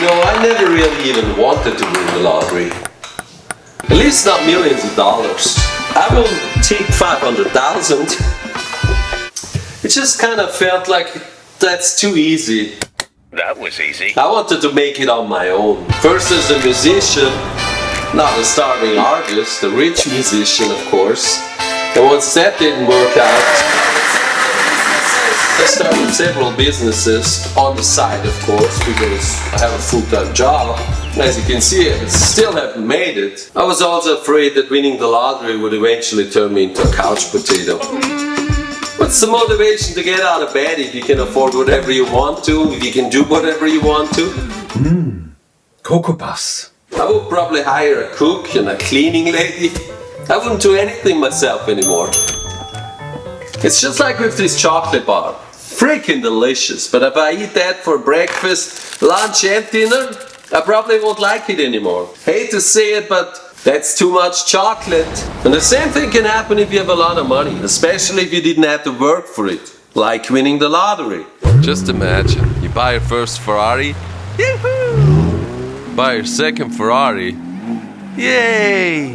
You know, I never really even wanted to win the lottery. At least not millions of dollars. I will take 500,000. It just kind of felt like that's too easy. That was easy. I wanted to make it on my own. First as a musician, not a starving artist, a rich musician of course. And once that didn't work out, I started several businesses on the side, of course, because I have a full-time job. As you can see, I still haven't made it. I was also afraid that winning the lottery would eventually turn me into a couch potato. What's the motivation to get out of bed if you can afford whatever you want to, if you can do whatever you want to? Cocoa Puffs. I would probably hire a cook and a cleaning lady. I wouldn't do anything myself anymore. It's just like with this chocolate bar. Freaking delicious, but if I eat that for breakfast, lunch and dinner, I probably won't like it anymore. Hate to say it, but that's too much chocolate. And the same thing can happen if you have a lot of money, especially if you didn't have to work for it, like winning the lottery. Just imagine, you buy your first Ferrari, yahoo! Buy your second Ferrari, yay!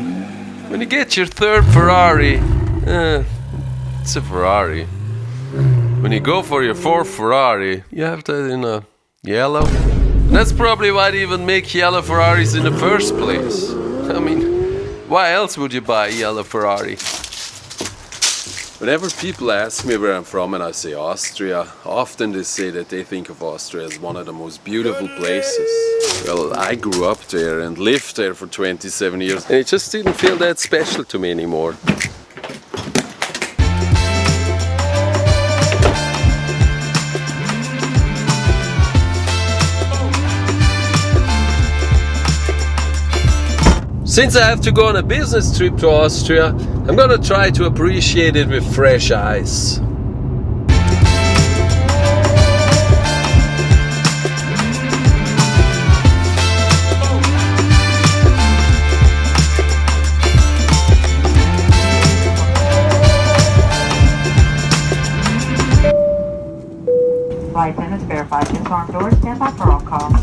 When you get your third Ferrari, it's a Ferrari. When you go for your fourth Ferrari, you have that in a yellow. That's probably why they even make yellow Ferraris in the first place. I mean, why else would you buy a yellow Ferrari? Whenever people ask me where I'm from and I say Austria, often they say that they think of Austria as one of the most beautiful places. Well, I grew up there and lived there for 27 years and it just didn't feel that special to me anymore. Since I have to go on a business trip to Austria, I'm gonna try to appreciate it with fresh eyes. Flight attendants verified disarmed doors. Stand by for all call.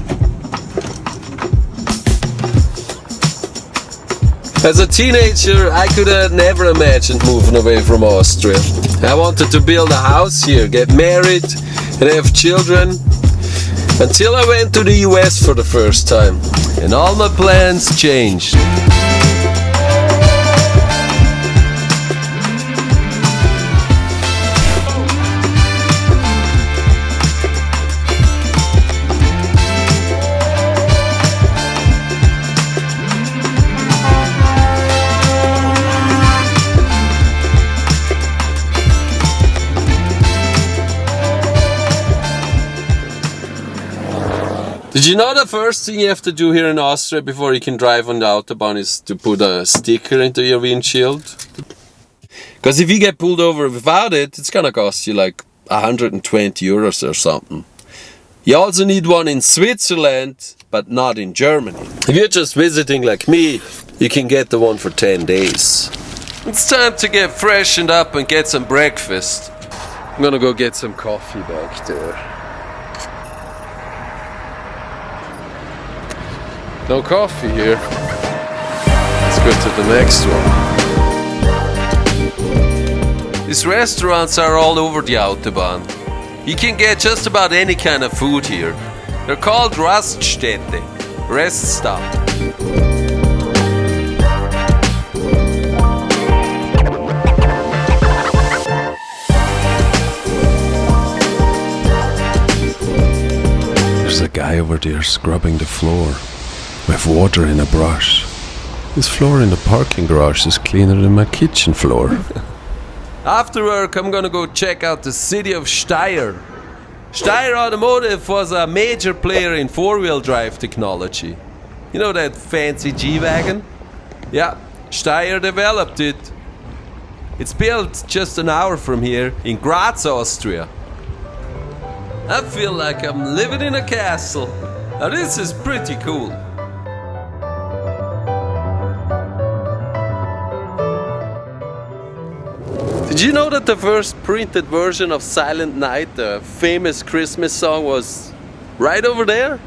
As a teenager, I could have never imagined moving away from Austria. I wanted to build a house here, get married, and have children. Until I went to the US for the first time. And all my plans changed. Did you know the first thing you have to do here in Austria before you can drive on the Autobahn is to put a sticker into your windshield? Because if you get pulled over without it, it's gonna cost you like 120 euros or something. You also need one in Switzerland, but not in Germany. If you're just visiting like me, you can get the one for 10 days. It's time to get freshened up and get some breakfast. I'm gonna go get some coffee back there. No coffee here. Let's go to the next one. These restaurants are all over the Autobahn. You can get just about any kind of food here. They're called Raststätte, rest stop. There's a guy over there scrubbing the floor with water in a brush. This floor in the parking garage is cleaner than my kitchen floor. After work, I'm gonna go check out the city of Steyr. Steyr Automotive was a major player in four-wheel drive technology. You know that fancy G-Wagon? Yeah, Steyr developed it. It's built just an hour from here in Graz, Austria. I feel like I'm living in a castle. Now this is pretty cool. Did you know that the first printed version of Silent Night, the famous Christmas song, was right over there?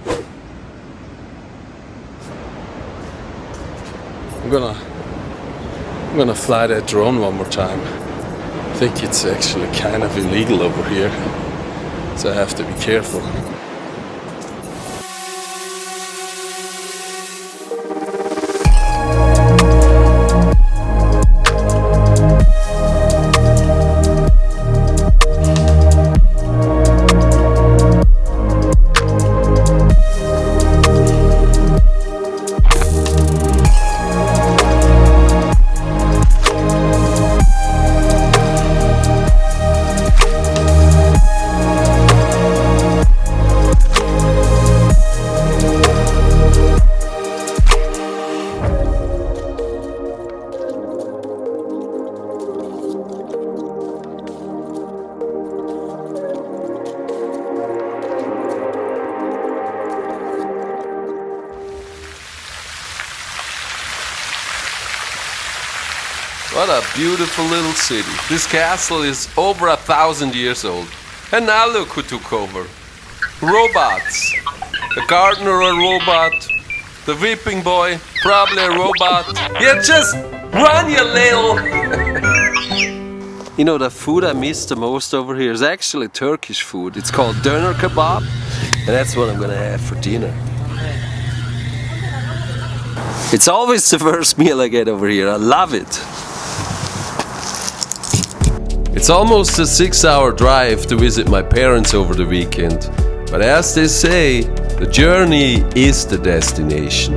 I'm gonna fly that drone one more time. I think it's actually kind of illegal over here, so I have to be careful. What a beautiful little city. This castle is over 1,000 years old. And now look who took over. Robots. The gardener a robot. The whipping boy, probably a robot. Yeah, just run, you little... You know, the food I miss the most over here is actually Turkish food. It's called döner kebab. And that's what I'm gonna have for dinner. It's always the first meal I get over here. I love it. It's almost a 6-hour drive to visit my parents over the weekend, but as they say, the journey is the destination.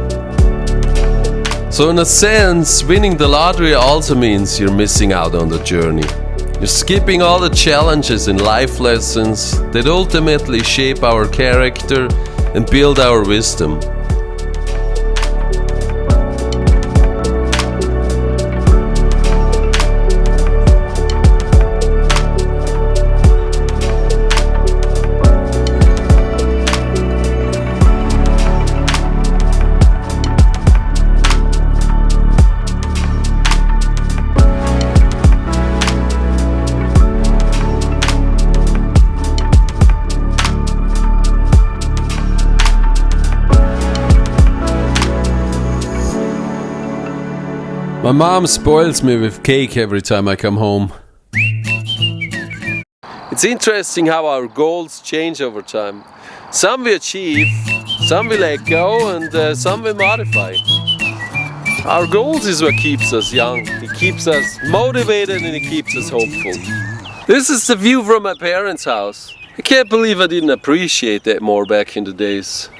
So in a sense, winning the lottery also means you're missing out on the journey. You're skipping all the challenges and life lessons that ultimately shape our character and build our wisdom. My mom spoils me with cake every time I come home. It's interesting how our goals change over time. Some we achieve, some we let go, and some we modify. Our goals is what keeps us young. It keeps us motivated and it keeps us hopeful. This is the view from my parents' house. I can't believe I didn't appreciate that more back in the days.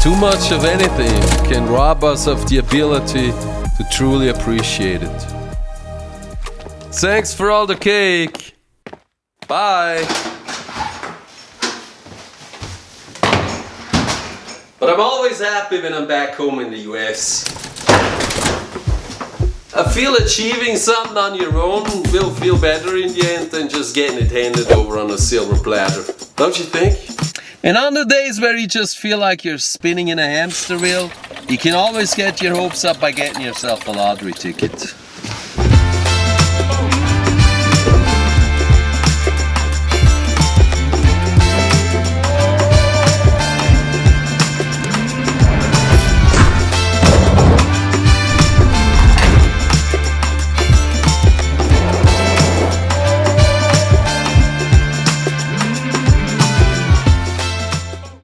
Too much of anything can rob us of the ability to truly appreciate it. Thanks for all the cake. Bye. But I'm always happy when I'm back home in the US. I feel achieving something on your own will feel better in the end than just getting it handed over on a silver platter. Don't you think? And on the days where you just feel like you're spinning in a hamster wheel, you can always get your hopes up by getting yourself a lottery ticket.